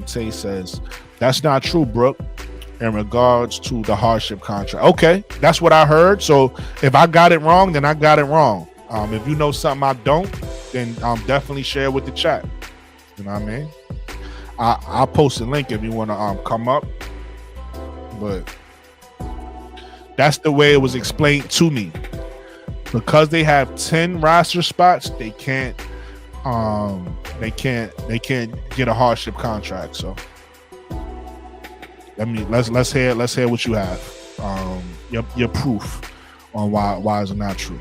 Tay says, that's not true, Brooke, in regards to the hardship contract. Okay, that's what I heard. So if I got it wrong, then I got it wrong. If you know something I don't, then definitely share it with the chat. You know what I mean? I'll post a link if you want to come up. But that's the way it was explained to me. Because they have 10 roster spots, they can't get a hardship contract. So let's hear what you have. Your proof on why is it not true.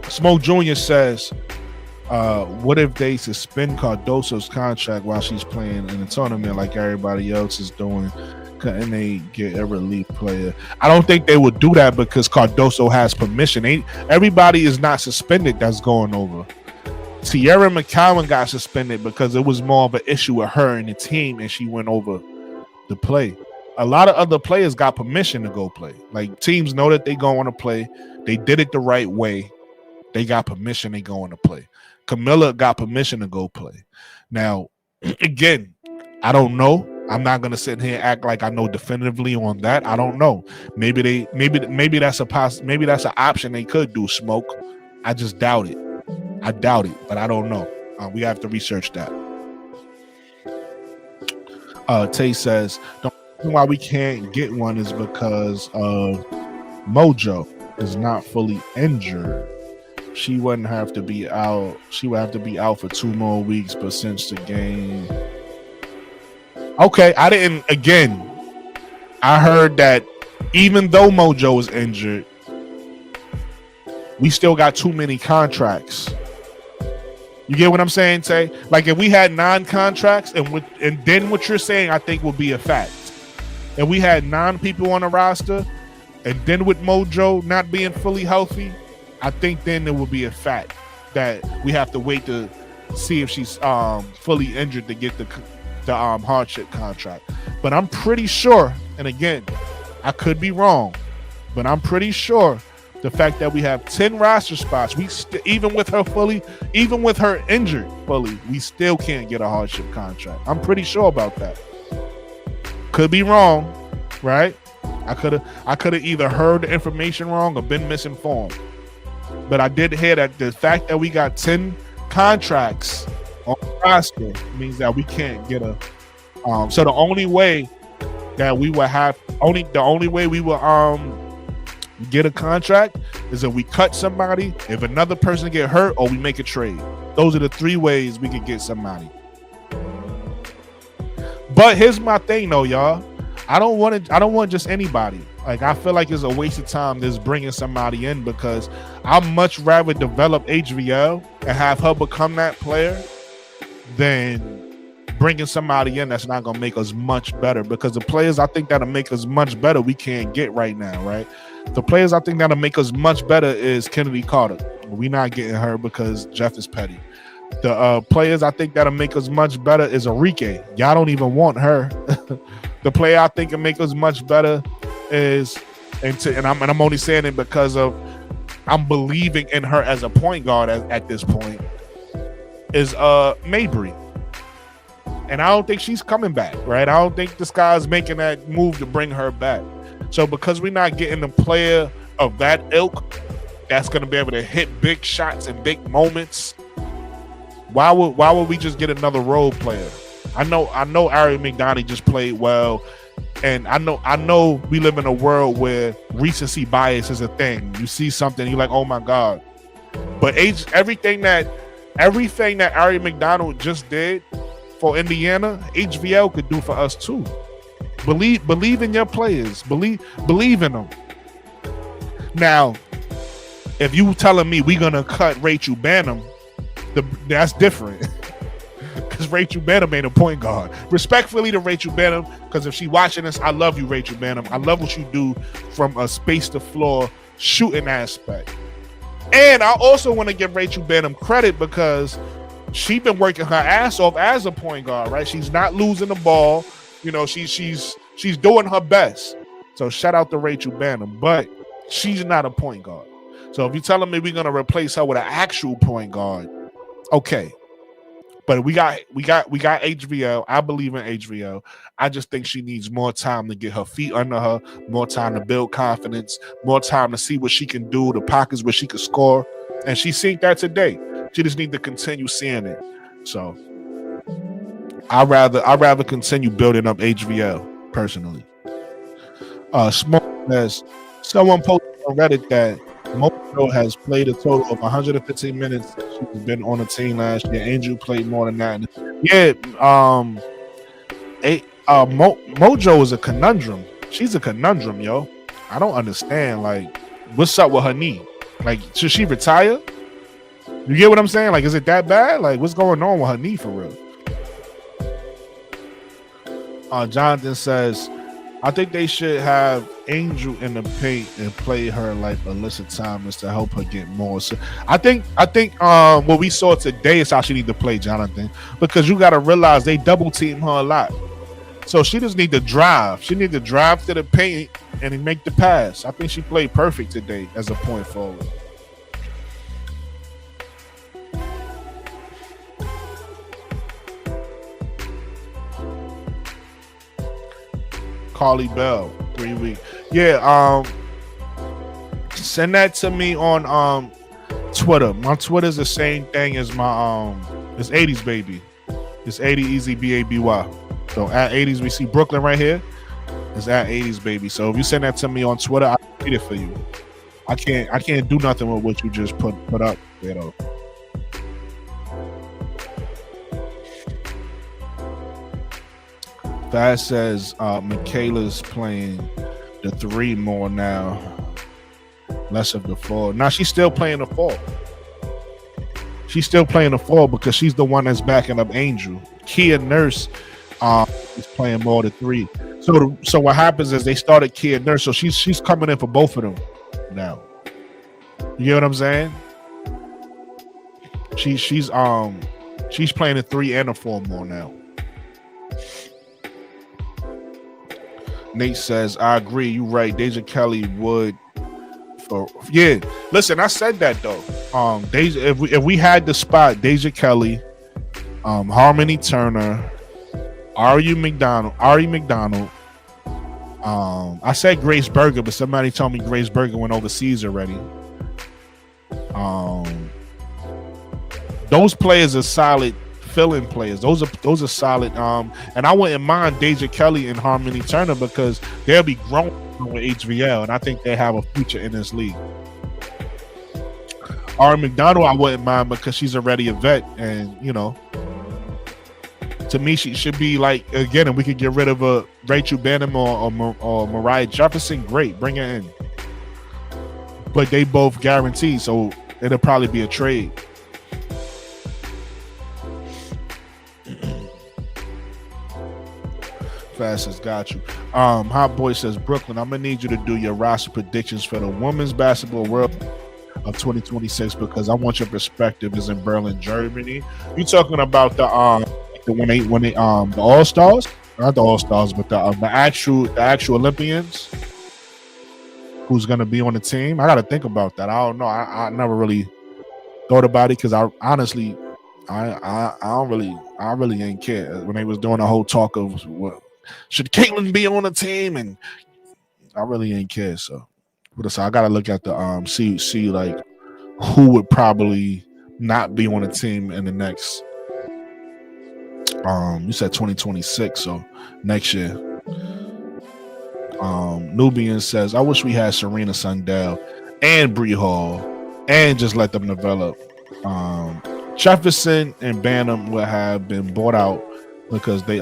Smoke Jr. says, what if they suspend Cardoso's contract while she's playing in the tournament like everybody else is doing? Couldn't they get a relief player? I don't think they would do that because Cardoso has permission. Everybody is not suspended that's going over. Tierra McCowan got suspended because it was more of an issue with her and the team, and she went over to play. A lot of other players got permission to go play. Like, teams know that they going to play. They did it the right way. They got permission. They going to play. Camilla got permission to go play. Now, again, I don't know. I'm not gonna sit here and act like I know definitively on that. I don't know. Maybe that's an option they could do. Smoke. I just doubt it. I doubt it, but I don't know. We have to research that. Tay says the reason why we can't get one is because Mojo is not fully injured. She wouldn't have to be out. She would have to be out for 2 more weeks, but since the game. Okay, I heard that even though Mojo is injured, we still got too many contracts. You get what I'm saying, Tay? Like, if we had 9 contracts, and then what you're saying, I think would be a fact. If we had 9 people on the roster, and then with Mojo not being fully healthy, I think then it would be a fact that we have to wait to see if she's fully injured to get the hardship contract. But I'm pretty sure, and again, I could be wrong, but I'm pretty sure the fact that we have 10 roster spots, even with her injured fully, we still can't get a hardship contract. I'm pretty sure about that. Could be wrong, right? I could have either heard the information wrong or been misinformed. But I did hear that the fact that we got 10 contracts on the roster means that we can't get a so the only way that we will get a contract is if we cut somebody, if another person get hurt, or we make a trade. Those are the 3 ways we could get somebody. But here's my thing though, y'all. I don't want just anybody. Like, I feel like it's a waste of time just bringing somebody in, because I'd much rather develop HVL and have her become that player than bringing somebody in that's not going to make us much better, because the players I think that'll make us much better we can't get right now, right? The players I think that'll make us much better is Kennedy Carter. We're not getting her because Jeff is petty. The players I think that'll make us much better is Enrique. Y'all don't even want her. The player I think will make us much better is, and I'm only saying it because of I'm believing in her as a point guard at this point, is Mabry. And I don't think she's coming back, right? I don't think this guy's making that move to bring her back. So because we're not getting the player of that ilk that's going to be able to hit big shots and big moments, why would we just get another role player? I know Aari Mcdonald just played well, and I know we live in a world where recency bias is a thing. You see something, you're like, oh my God. But everything that Aari Mcdonald just did for Indiana, HVL could do for us too. Believe in your players. Believe in them. Now, if you telling me we're gonna cut Rachel Banham, that's different. Because Rachel Banham ain't a point guard. Respectfully to Rachel Banham, because if she watching this, I love you, Rachel Banham. I love what you do from a space to floor shooting aspect. And I also want to give Rachel Banham credit because she's been working her ass off as a point guard, right? She's not losing the ball. You know, she's doing her best. So shout out to Rachel Banham, but she's not a point guard. So if you're telling me we're gonna replace her with an actual point guard, okay. But we got HBO. I believe in HBO. I just think she needs more time to get her feet under her, more time to build confidence, more time to see what she can do, the pockets where she can score. And she seen that today. She just need to continue seeing it. So I rather continue building up HBO personally. Smoke says someone posted on Reddit that Mojo has played a total of 115 minutes. She's been on the team last year. Angel played more than that. Yeah, Mojo is a conundrum. She's a conundrum, yo. I don't understand. Like, what's up with her knee? Like, should she retire? You get what I'm saying? Like, is it that bad? Like, what's going on with her knee for real? Jonathan says, I think they should have Angel in the paint and play her like Alyssa Thomas to help her get more. So I think what we saw today is how she need to play, Jonathan, because you got to realize they double team her a lot. So she just need to drive. She need to drive to the paint and make the pass. I think she played perfect today as a point forward. Carly Bell, 3 weeks. Yeah, send that to me on Twitter. My Twitter is the same thing as my it's 80s baby. It's 80 Easy Baby. So at 80s, we see Brooklyn right here. It's at 80s baby. So if you send that to me on Twitter, I'll read it for you. I can't do nothing with what you just put up, you know. Fast says Michaela's playing the 3 more now, less of the 4. Now she's still playing the 4. She's still playing the 4 because she's the one that's backing up Angel. Kia Nurse is playing more the 3. So what happens is they started Kia Nurse, so she's coming in for both of them now. You get what I'm saying? She's playing the 3 and the 4 more now. Nate says, I agree. You right. Deja Kelly would. Yeah. Listen, I said that though. Deja, if we had the spot, Deja Kelly, Harmony Turner, Aari Mcdonald. I said Grace Berger, but somebody told me Grace Berger went overseas already. Those players are solid fill-in players. Those are solid. And I wouldn't mind Deja Kelly and Harmony Turner because they'll be grown with HVL, and I think they have a future in this league. Aari Mcdonald, I wouldn't mind because she's already a vet, and you know, to me, she should be like, again, if we could get rid of a Rachel Banham or Mariah Jefferson, great, bring her in. But they both guaranteed, so it'll probably be a trade. Fastest got you. Hot Boy says, Brooklyn, I'm gonna need you to do your roster predictions for the Women's Basketball World of 2026 because I want your perspective is in Berlin, Germany. You talking about the All Stars, not the All Stars, but the actual Olympians who's gonna be on the team? I gotta think about that. I don't know. I never really thought about it because I honestly I really ain't care when they was doing the whole talk of what should Caitlin be on the team, and I really ain't care. So I gotta look at the see like who would probably not be on the team in the next you said 2026, so next year. Nubian says, I wish we had Serena Sundell and Bree Hall and just let them develop. Jefferson and Banham would have been bought out because they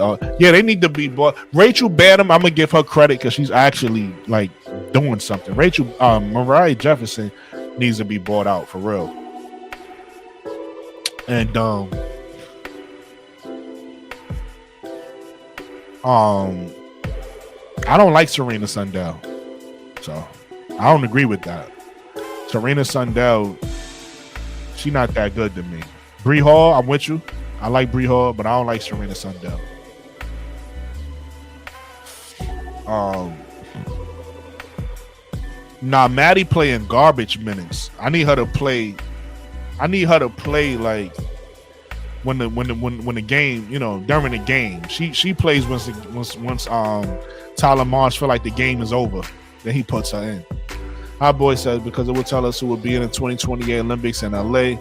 need to be bought. Rachel Banham, I'm gonna give her credit because she's actually like doing something. Mariah Jefferson needs to be bought out for real. And I don't like Serena Sundell, so I don't agree with that. Serena Sundell, she not that good to me. Bree Hall, I'm with you. I like Bree Hall, but I don't like Serena Sundell. Maddie playing garbage minutes. I need her to play like when the game, during the game. She plays once Tyler Marsh feel like the game is over, then he puts her in. Our boy says because it will tell us who will be in the 2028 Olympics in LA.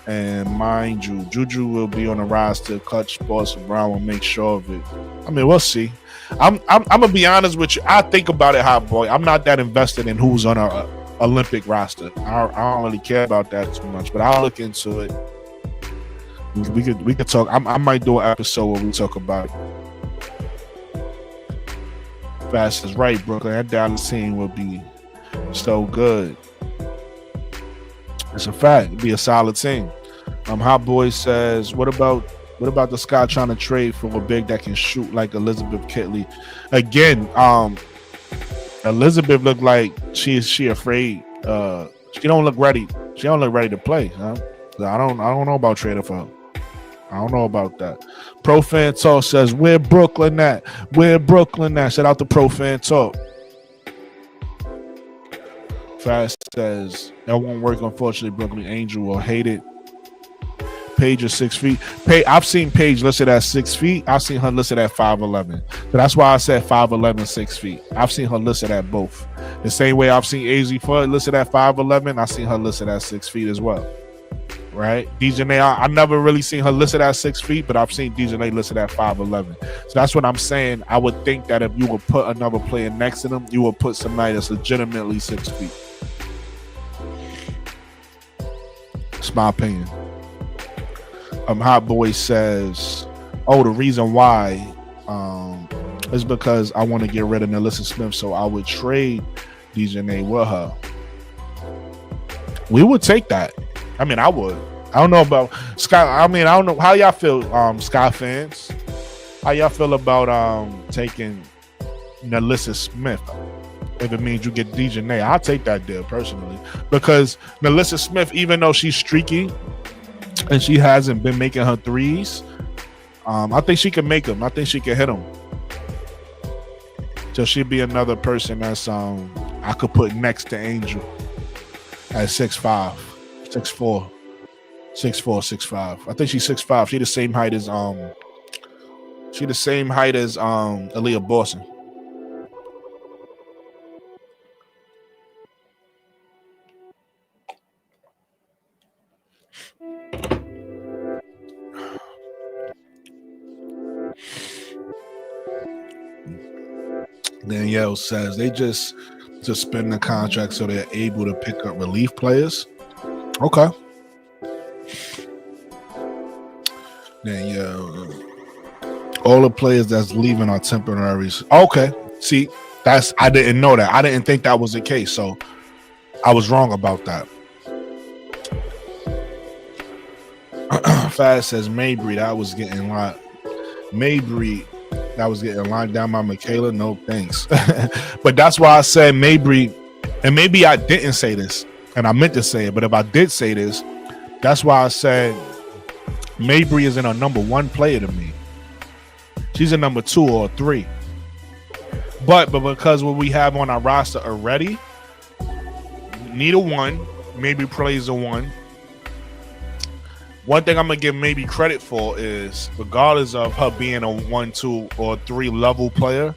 And mind you, Juju will be on the roster. Clutch Sports Brown will make sure of it. I mean, we'll see. I'm gonna be honest with you. I think about it, hot boy. I'm not that invested in who's on our Olympic roster. I don't really care about that too much, but I'll look into it. We could talk. I might do an episode where we talk about it. Fast is right, Brooklyn. That Dallas team will be so good. It's a fact. It'd be a solid team. Hot Boy says, what about the Sky trying to trade for a big that can shoot like Elizabeth Kitley? Again, Elizabeth looked like she afraid. She don't look ready. She don't look ready to play. Huh? I don't know about trading for her. I don't know about that. Pro Fan Talk says, where Brooklyn at? Where Brooklyn at? Shout out to Pro Fan Talk. Fast says, that won't work, unfortunately. Brooklyn Angel will hate it. Paige is 6 feet. I've seen Paige listed at 6 feet. I've seen her listed at 5'11". So that's why I said 5'11", 6 feet. I've seen her listed at both. The same way I've seen AZ Floyd listed at 5'11", I've seen her listed at 6 feet as well. Right? Dejanay, I never really seen her listed at 6 feet, but I've seen Dejanay listed at 5'11". So that's what I'm saying. I would think that if you would put another player next to them, you would put somebody that's legitimately 6 feet. It's my opinion. Hot Boy says, the reason why is because I want to get rid of Nalissa Smith, so I would trade Dejanay with her. We would take that. I mean, I would. I don't know about Sky. I mean, I don't know how y'all feel, Sky fans. How y'all feel about taking Nalissa Smith? If it means you get Dejanay, I'll take that deal personally, because Nalissa Smith, even though she's streaky and she hasn't been making her threes, I think she can make them. I think she can hit them. So she'd be another person that's I could put next to Angel at 6'5", 6'4", 6'5". I think she's 6'5". She's the same height as Aaliyah Boston. Danielle says they just suspend the contract so they're able to pick up relief players. Okay. Danielle, all the players that's leaving are temporaries. Okay. See, I didn't know that. I didn't think that was the case, so I was wrong about that. Fast says Mabry, that was getting locked. Mabry, that was getting locked down by Michaela. No thanks. But that's why I said Mabry, and maybe I didn't say this, and I meant to say it, but if I did say this, that's why I said Mabry isn't a number one player to me. She's a number 2 or 3. But because what we have on our roster already, need a 1, Mabry plays a 1. One thing I'm gonna give maybe credit for is, regardless of her being a 1, 2, or 3 level player,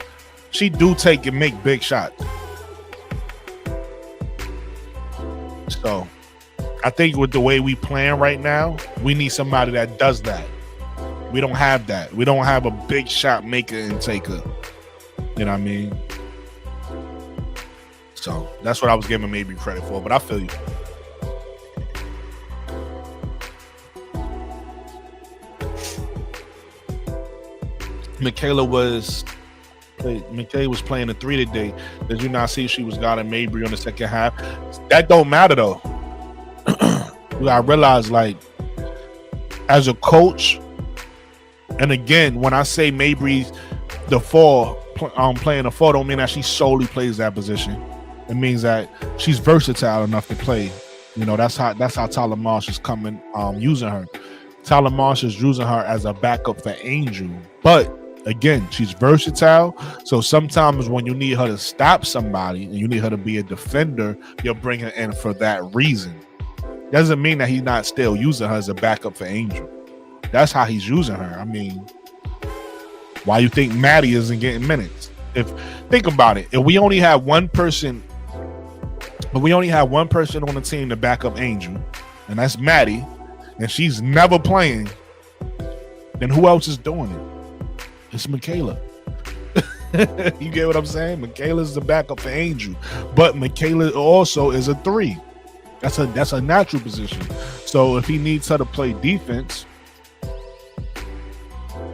she do take and make big shots. So I think with the way we playing right now, we need somebody that does that. We don't have that. We don't have a big shot maker and taker. You know what I mean? So that's what I was giving maybe credit for, but I feel you. Michaela was playing a 3 today. Did you not see she was guarding Mabry on the second half? That don't matter though. I realize, like, as a coach, and again, when I say Mabry's the 4, playing the 4, don't mean that she solely plays that position. It means that she's versatile enough to play. You know, that's how Tyler Marsh is coming, using her. Tyler Marsh is using her as a backup for Angel, but again, she's versatile. So sometimes when you need her to stop somebody and you need her to be a defender, you'll bring her in for that reason. Doesn't mean that he's not still using her as a backup for Angel. That's how he's using her. I mean, why you think Maddie isn't getting minutes? Think about it. If we only have one person on the team to back up Angel, and that's Maddie, and she's never playing, then who else is doing it? It's Michaela. You get what I'm saying? Michaela's the backup for Angel, but Michaela also is a 3. That's a natural position. So if he needs her to play defense,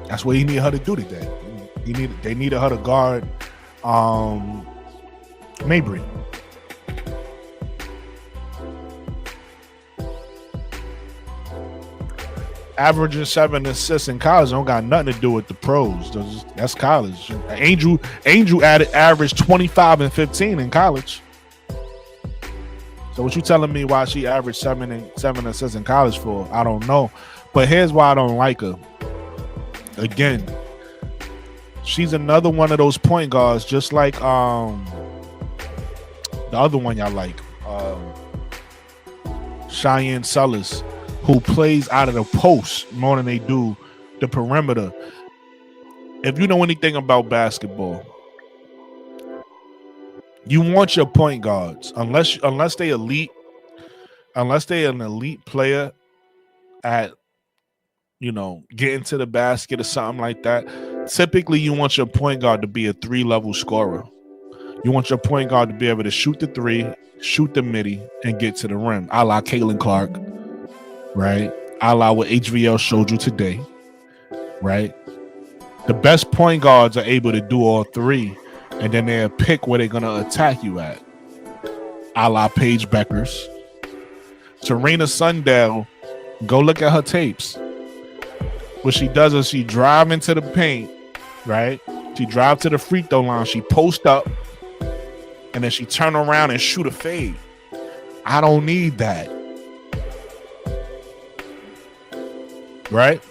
that's what he needed her to do today. They needed her to guard Mabry. Averaging 7 assists in college don't got nothing to do with the pros. That's college. Angel averaged 25 and 15 in college. So what you telling me why she averaged 7 assists in college for? I don't know. But here's why I don't like her. Again, she's another one of those point guards, just like the other one y'all like, Cheyenne Sellers, who plays out of the post more than they do the perimeter. If you know anything about basketball, you want your point guards, unless they elite, unless they're an elite player at, getting to the basket or something like that. Typically, you want your point guard to be a 3-level scorer. You want your point guard to be able to shoot the 3, shoot the midi, and get to the rim, a la Caitlin Clark, right? A la what HVL showed you today, right? The best point guards are able to do all 3, and then they'll pick where they're going to attack you at, a la Paige Beckers. Serena Sundell, go look at her tapes. What she does is she drive into the paint, right? She drive to the free throw line, she post up, and then she turn around and shoot a fade. I don't need that. Right?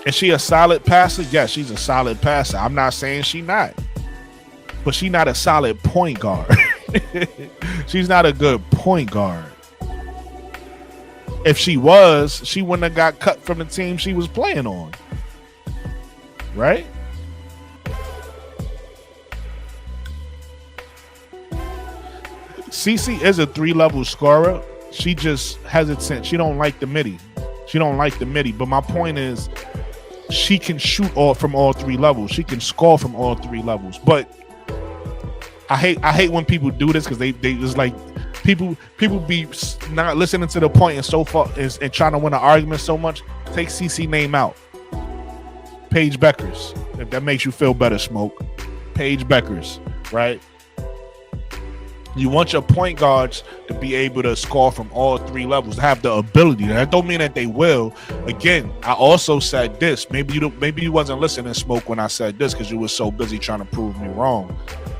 Is she a solid passer? Yes, she's a solid passer. I'm not saying she not. But she's not a solid point guard. She's not a good point guard. If she was, she wouldn't have got cut from the team she was playing on. Right? CC is a 3-level scorer. She just hesitant. She don't like the midi. But my point is, she can shoot from all 3 levels. She can score from all 3 levels. But I hate when people do this, because they it's like people be not listening to the point and so far and trying to win an argument so much. Take CC name out. Paige Beckers, if that makes you feel better, Smoke. Paige Beckers, right? You want your point guards to be able to score from all 3 levels, to have the ability. That don't mean that they will. Again, I also said this. Maybe you wasn't listening, Smoke, when I said this, because you were so busy trying to prove me wrong.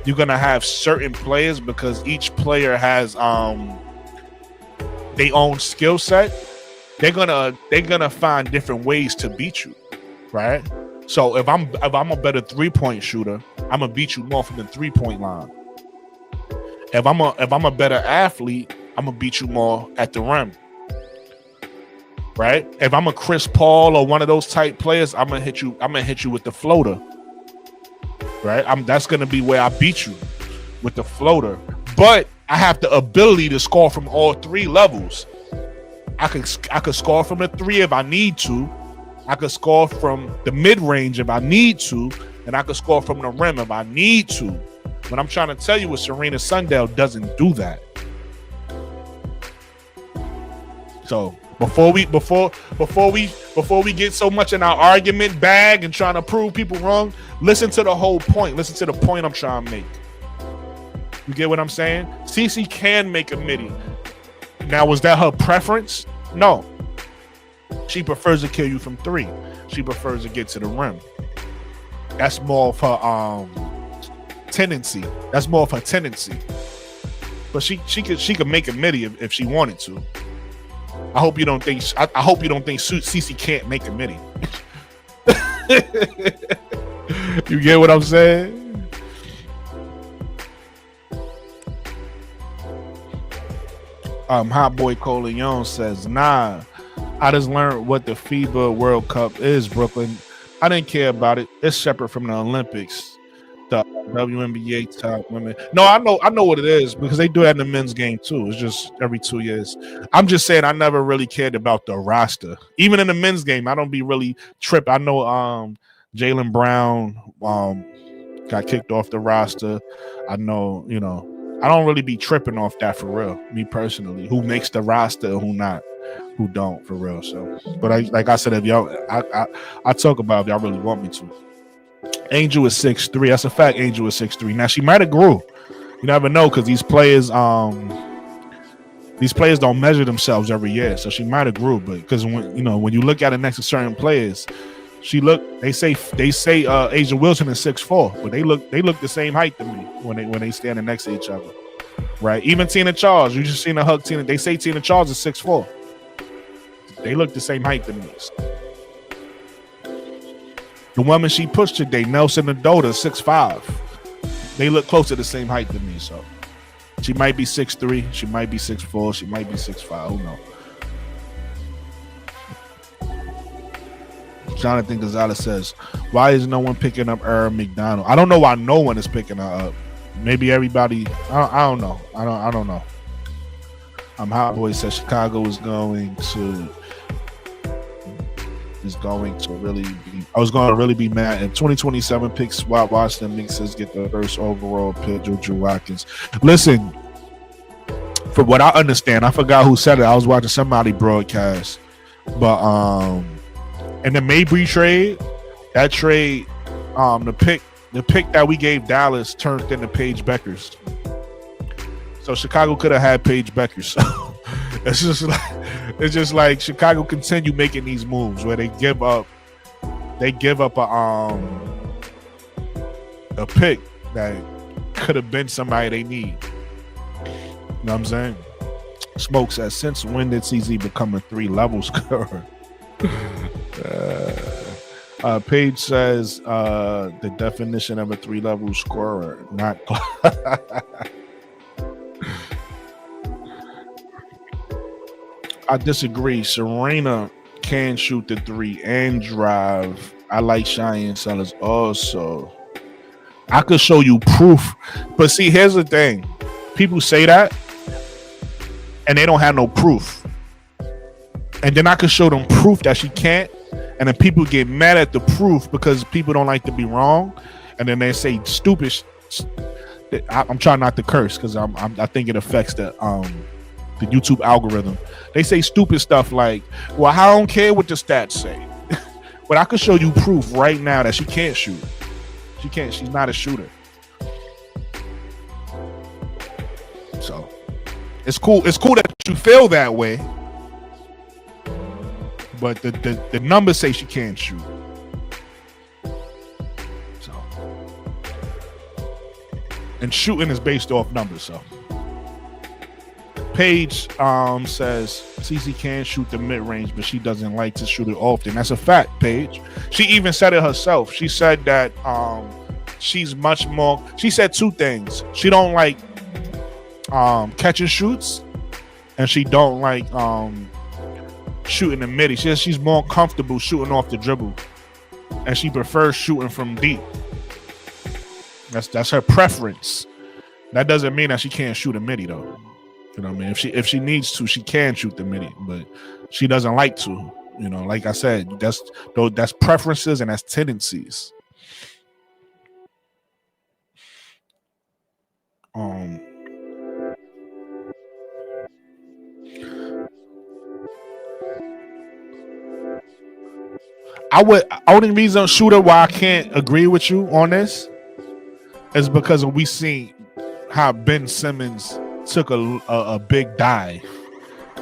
You're gonna have certain players, because each player has their own skill set. They're gonna find different ways to beat you, right? So if I'm a better 3-point shooter, I'm gonna beat you more from the 3-point line. If I'm a better athlete, I'm gonna beat you more at the rim, right? If I'm a Chris Paul or one of those type players, I'm gonna hit you with the floater, right? That's gonna be where I beat you, with the floater. But I have the ability to score from all 3 levels. I could score from the 3 if I need to. I could score from the mid range if I need to, and I could score from the rim if I need to. What I'm trying to tell you is Serena Sundell doesn't do that. So before we get so much in our argument bag and trying to prove people wrong, listen to the whole point. Listen to the point I'm trying to make. You get what I'm saying? CC can make a midi. Now, was that her preference? No. She prefers to kill you from 3. She prefers to get to the rim. That's more of her tendency. But she could make a midi if she wanted to. I hope you don't think CC can't make a midi. You get what I'm saying? Hot Boy Coleon says, nah, I just learned what the FIBA World Cup is, Brooklyn. I didn't care about it. It's separate from the Olympics. The WNBA top women. No, I know what it is because they do that in the men's game too. It's just every 2 years. I'm just saying I never really cared about the roster. Even in the men's game, I don't be really trip. I know Jaylen Brown got kicked off the roster. I know, I don't really be tripping off that for real. Me personally, who makes the roster and who not, who don't for real. So, but like I said, if y'all, I talk about if y'all really want me to. Angel is 6'3". That's a fact. Angel is 6'3". Now she might have grew. You never know because these players don't measure themselves every year. So she might have grew, but because when you look at it next to certain players, they say Asia Wilson is 6'4", but they look the same height to me when they standing next to each other. Right? Even Tina Charles, you just seen her hug Tina. They say Tina Charles is 6'4". They look the same height to me. The woman she pushed today, Nelson Adota, 6'5". They look close to the same height to me. So she might be 6'3", she might be 6'4", she might be 6'5". Who knows? Jonathan Gonzalez says, "Why is no one picking up Aari Mcdonald?" I don't know why no one is picking her up. Maybe everybody. I don't know. I don't know. Hot Boy says Chicago is going to really be. I was going to really be mad if 2027 picks Washington Mixers get the first overall pick, Juju Watkins. Listen, from what I understand, I forgot who said it. I was watching somebody broadcast, but in the Mabry trade, the pick that we gave Dallas turned into Paige Beckers. So Chicago could have had Paige Beckers. It's just like Chicago continue making these moves where they give up a pick that could have been somebody they need. You know what I'm saying? Smoke says, since when did CZ become a 3-level scorer? Paige says the definition of a 3-level scorer, not I disagree. Serena can shoot the 3 and drive. I like Cheyenne Sellers also. I could show you proof. But see, here's the thing. People say that and they don't have no proof. And then I could show them proof that she can't. And then people get mad at the proof because people don't like to be wrong. And then they say stupid. I'm trying not to curse because I think it affects the YouTube algorithm. They say stupid stuff like, well, I don't care what the stats say. But I could show you proof right now that she can't shoot. She's not a shooter. So it's cool that you feel that way. But the numbers say she can't shoot. So, and shooting is based off numbers. So, Paige says CC can shoot the mid range, but she doesn't like to shoot it often. That's a fact, Paige. She even said it herself. She said that she's much more. She said 2 things. She don't like catch and shoots, and she don't like shooting the midi. She says she's more comfortable shooting off the dribble, and she prefers shooting from deep. That's her preference. That doesn't mean that she can't shoot a midi though. You know what I mean? If she needs to, she can shoot the midi, but she doesn't like to. You know, like I said, that's preferences and that's tendencies. Only reason shooter why I can't agree with you on this is because we seen how Ben Simmons took a big dive.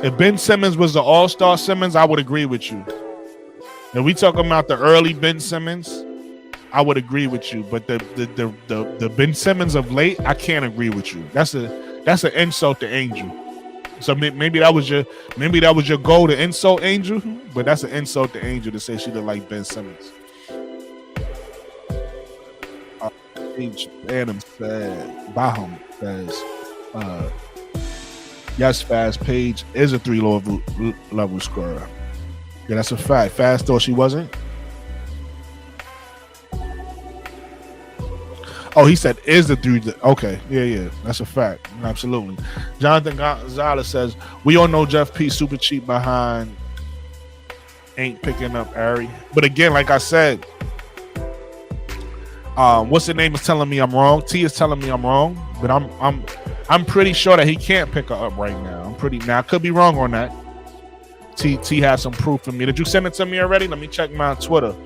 If Ben Simmons was the all-star Simmons, I would agree with you. If we talking about the early Ben Simmons, I would agree with you. But the Ben Simmons of late, I can't agree with you. That's an insult to Angel. So maybe that was your goal to insult Angel, but that's an insult to Angel to say she looked like Ben Simmons. Adam said, Baham says, yes, Fast Paige is a 3-level scorer. Yeah, that's a fact. Fast thought she wasn't. Oh, he said is the dude. Okay, yeah, that's a fact. Absolutely. Jonathan Gonzalez says we all know Jeff P super cheap behind ain't picking up Aari. But again, like I said, what's the name is telling me I'm wrong. T is telling me I'm wrong, but I'm pretty sure that he can't pick her up right now. I could be wrong on that. T has some proof for me. Did you send it to me already? Let me check my Twitter.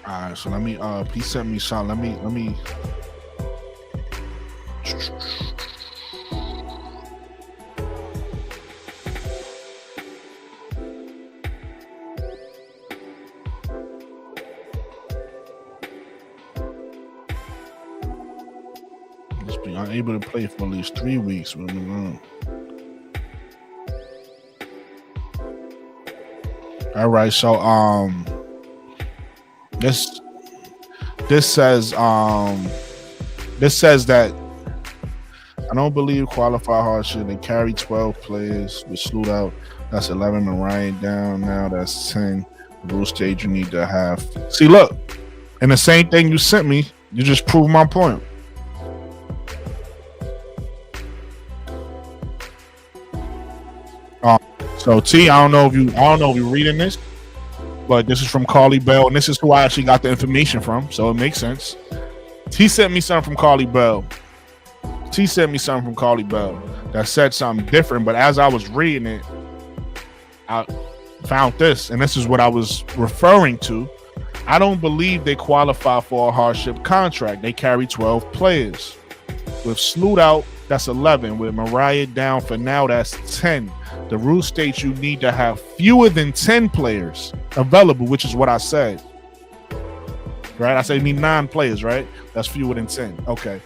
All right, so let me. He sent me something. Let me. Just be unable to play for at least 3 weeks. All right, so this says that I don't believe qualified hardship. They carry 12 players with slewed out. That's 11. Mariah down now. That's 10. The rule stage you need to have. See, look, and the same thing you sent me, you just proved my point. So T, I don't know if you're reading this, but this is from Carly Bell, and this is who I actually got the information from, so it makes sense. T sent me something from Carly Bell. That said something different, but as I was reading it, I found this, and this is what I was referring to. I don't believe they qualify for a hardship contract. They carry 12 players. With slewed out, that's 11. With Mariah down for now, that's 10. The rule states you need to have fewer than 10 players available, which is what I said. Right? I said you need 9 players, right? That's fewer than 10. Okay.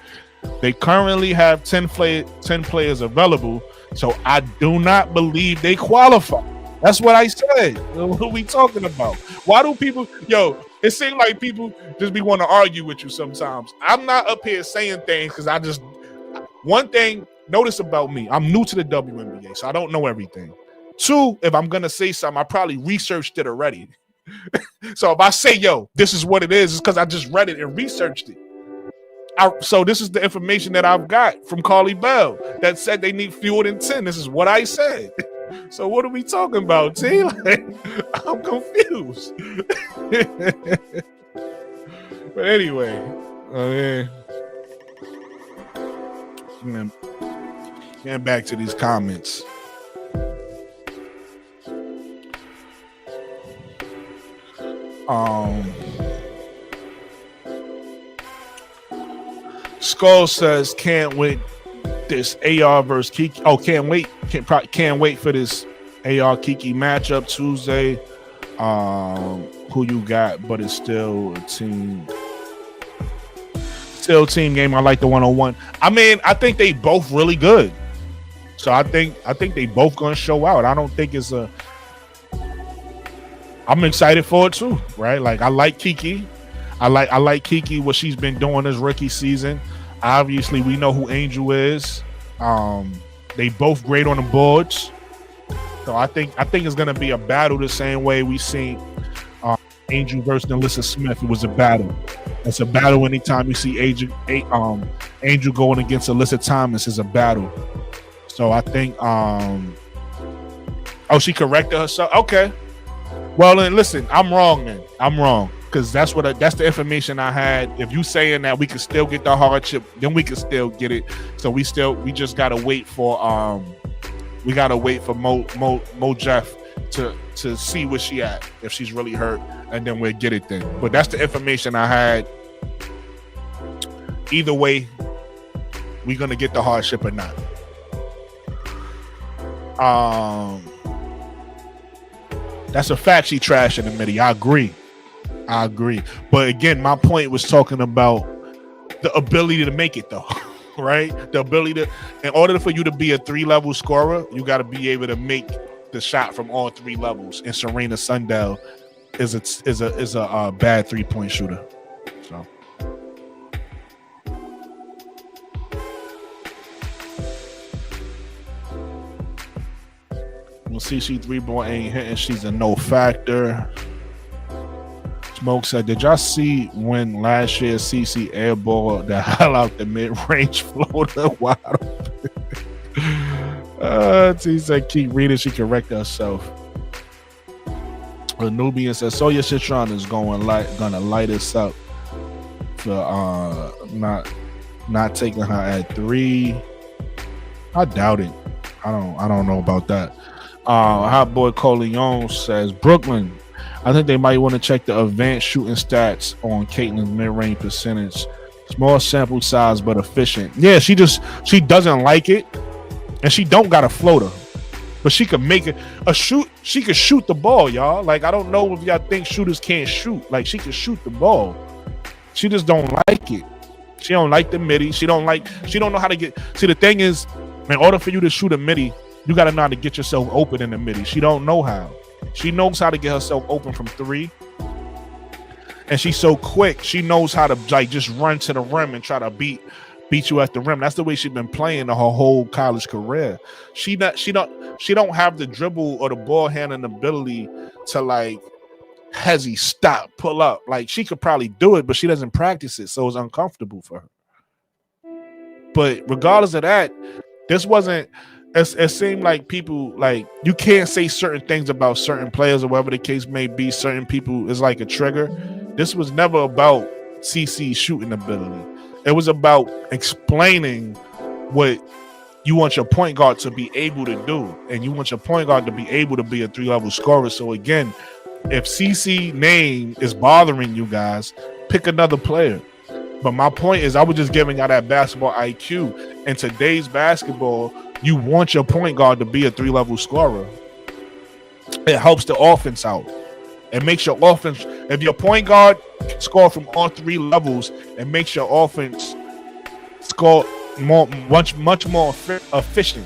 They currently have 10 players available, so I do not believe they qualify. That's what I said. What are we talking about? Why do people, it seems like people just be want to argue with you sometimes. I'm not up here saying things because one thing, notice about me, I'm new to the WNBA, so I don't know everything. 2, if I'm going to say something, I probably researched it already. So if I say, this is what it is, it's because I just read it and researched it. So this is the information that I've got from Carly Bell that said they need fewer than 10. This is what I said. So what are we talking about, T? Like, I'm confused. But anyway, getting back to these comments. Skull says can't wait this AR versus Kiki. Oh, can't wait for this AR Kiki matchup Tuesday. Who you got? But it's still a team game. I like the 101. I mean, I think they both really good. So I think they both gonna show out. I don't think it's I'm excited for it too, right? Like I like Kiki. I like Kiki, what she's been doing this rookie season. Obviously, we know who Angel is. They both great on the boards. So I think it's gonna be a battle the same way we seen Angel versus Alyssa Smith. It was a battle. It's a battle anytime you see Angel going against Alyssa Thomas is a battle. So I think she corrected herself. Okay. Well then listen, I'm wrong then. I'm wrong. Because that's the information I had. If you saying that we can still get the hardship, then we can still get it. So we just gotta wait for Mo Jeff to see where she at, if she's really hurt, and then we'll get it then. But that's the information I had. Either way, we're gonna get the hardship or not. That's a fact. She trashing the midi. I agree. But again, my point was talking about the ability to make it though. Right? The ability to, in order for you to be a 3-level scorer, you got to be able to make the shot from all 3 levels. And Serena Sundell is a bad 3-point shooter. So we'll see. She 3-ball ain't hitting. She's a no factor. Smoke said, did y'all see when last year CC airball the hell out the mid-range floater wide open? She said, keep reading. She corrected herself. The Nubian says, Soya Citron is gonna light us up for not taking her at 3. I doubt it. I don't know about that. Hot Boy Coleon says, Brooklyn, I think they might want to check the advanced shooting stats on Caitlin's mid-range percentage. Small sample size, but efficient. Yeah, she doesn't like it, and she don't got a floater, but she could make it a shoot. She could shoot the ball, y'all. Like, I don't know if y'all think shooters can't shoot. Like, she could shoot the ball. She just don't like it. She don't like the midi. She don't know how to get. See, the thing is, in order for you to shoot a midi, you got to know how to get yourself open in the midi. She don't know how. She knows how to get herself open from 3, and she's so quick. She knows how to like just run to the rim and try to beat you at the rim. That's the way she's been playing her whole college career. She don't have the dribble or the ball handling ability to like hezzy, stop, pull up. Like, she could probably do it, but she doesn't practice it, so it's uncomfortable for her. But regardless of that, this wasn't. It seemed like people, like, you can't say certain things about certain players or whatever the case may be. Certain people is like a trigger. This was never about CC's shooting ability. It was about explaining what you want your point guard to be able to do, and you want your point guard to be able to be a 3-level scorer. So again, if CC name is bothering you guys, pick another player. But my point is, I was just giving out that basketball IQ. In today's basketball, you want your point guard to be a 3-level scorer. It helps the offense out. It makes your offense, if your point guard can score from all 3 levels, it makes your offense score much more efficient.